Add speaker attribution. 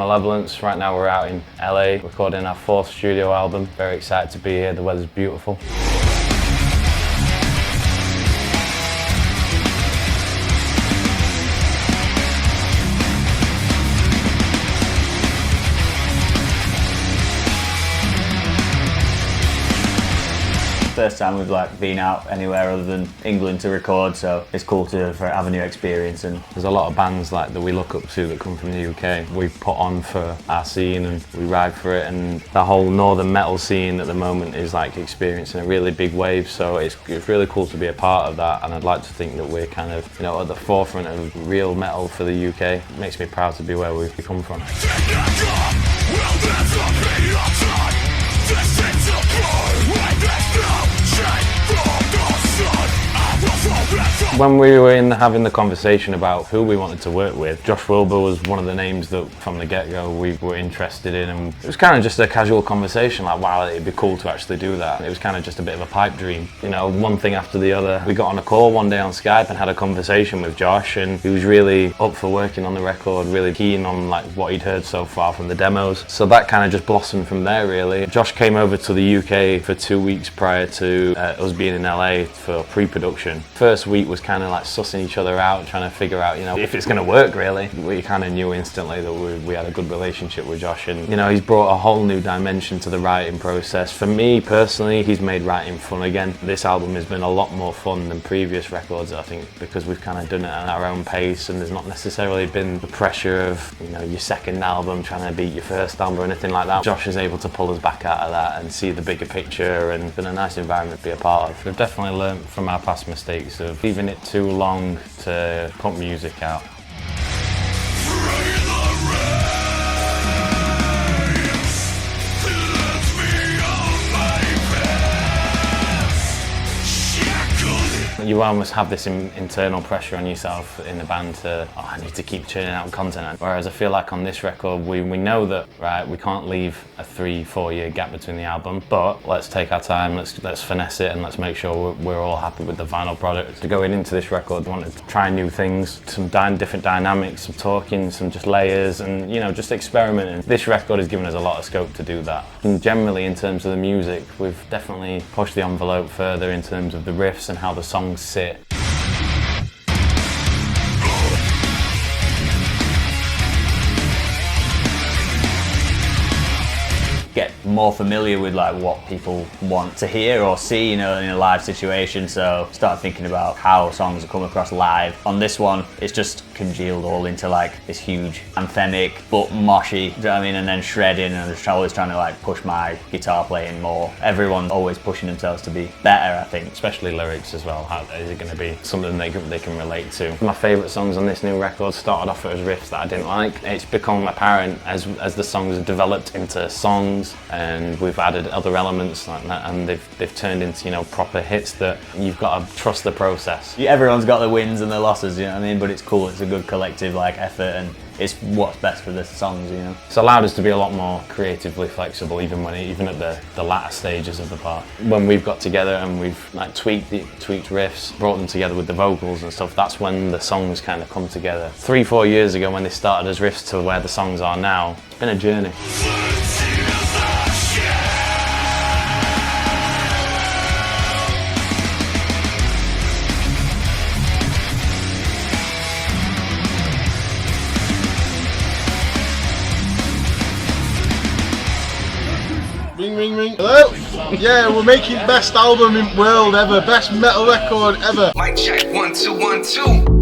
Speaker 1: Malevolence. Right now we're out in LA recording our 4th studio album. Very excited to be here, the weather's beautiful.
Speaker 2: First time we've been out anywhere other than England to record, so it's cool to have a new experience. And
Speaker 1: there's a lot of bands that we look up to that come from the UK. We put on for our scene and we ride for it, and the whole northern metal scene at the moment is experiencing a really big wave, so it's really cool to be a part of that, and I'd like to think that we're kind of at the forefront of real metal for the UK. It makes me proud to be where we've come from. When we were having the conversation about who we wanted to work with, Josh Wilbur was one of the names that from the get-go we were interested in, and it was kind of just a casual conversation, wow, it'd be cool to actually do that. And it was kind of just a bit of a pipe dream, one thing after the other. We got on a call one day on Skype and had a conversation with Josh, and he was really up for working on the record, really keen on what he'd heard so far from the demos. So that kind of just blossomed from there, really. Josh came over to the UK for 2 weeks prior to us being in LA for pre-production. First week was kind of sussing each other out, trying to figure out, if it's going to work, really. We kind of knew instantly that we had a good relationship with Josh, and, he's brought a whole new dimension to the writing process. For me, personally, he's made writing fun again. This album has been a lot more fun than previous records, I think, because we've kind of done it at our own pace, and there's not necessarily been the pressure of, your second album trying to beat your first album or anything like that. Josh is able to pull us back out of that and see the bigger picture, and it's been a nice environment to be a part of. We've definitely learned from our past mistakes of leaving it too long to put music out. You almost have this internal pressure on yourself in the band to, I need to keep churning out content. Whereas I feel like on this record, we know that, right, we can't leave a 3-4 year gap between the album, but let's take our time, let's finesse it, and let's make sure we're all happy with the final product. Going into this record, I wanted to try new things, some different dynamics, some talking, some just layers, and just experimenting. This record has given us a lot of scope to do that. And generally, in terms of the music, we've definitely pushed the envelope further in terms of the riffs and how the songs sit.
Speaker 2: Get more familiar with what people want to hear or see, in a live situation. So start thinking about how songs come across live. On this one, it's just congealed all into this huge anthemic but moshy, do you know what I mean? And then shredding, and I'm just always trying to push my guitar playing more. Everyone's always pushing themselves to be better, I think.
Speaker 1: Especially lyrics as well. How is it going to be something they can relate to? My favourite songs on this new record started off as riffs that I didn't like. It's become apparent as the songs have developed into songs, and we've added other elements like that, and they've turned into proper hits that you've got to trust the process.
Speaker 2: Everyone's got the wins and the losses, you know what I mean? But it's cool. It's a good collective effort, and it's what's best for the songs,
Speaker 1: It's allowed us to be a lot more creatively flexible, even at the latter stages of the part. When we've got together and we've tweaked riffs, brought them together with the vocals and stuff, that's when the songs kind of come together. 3-4 years ago, when they started as riffs to where the songs are now, it's been a journey.
Speaker 3: Ring, ring, ring. Hello? Yeah, we're making best album in world ever, best metal record ever.
Speaker 4: Mic check, 1 2 1 2.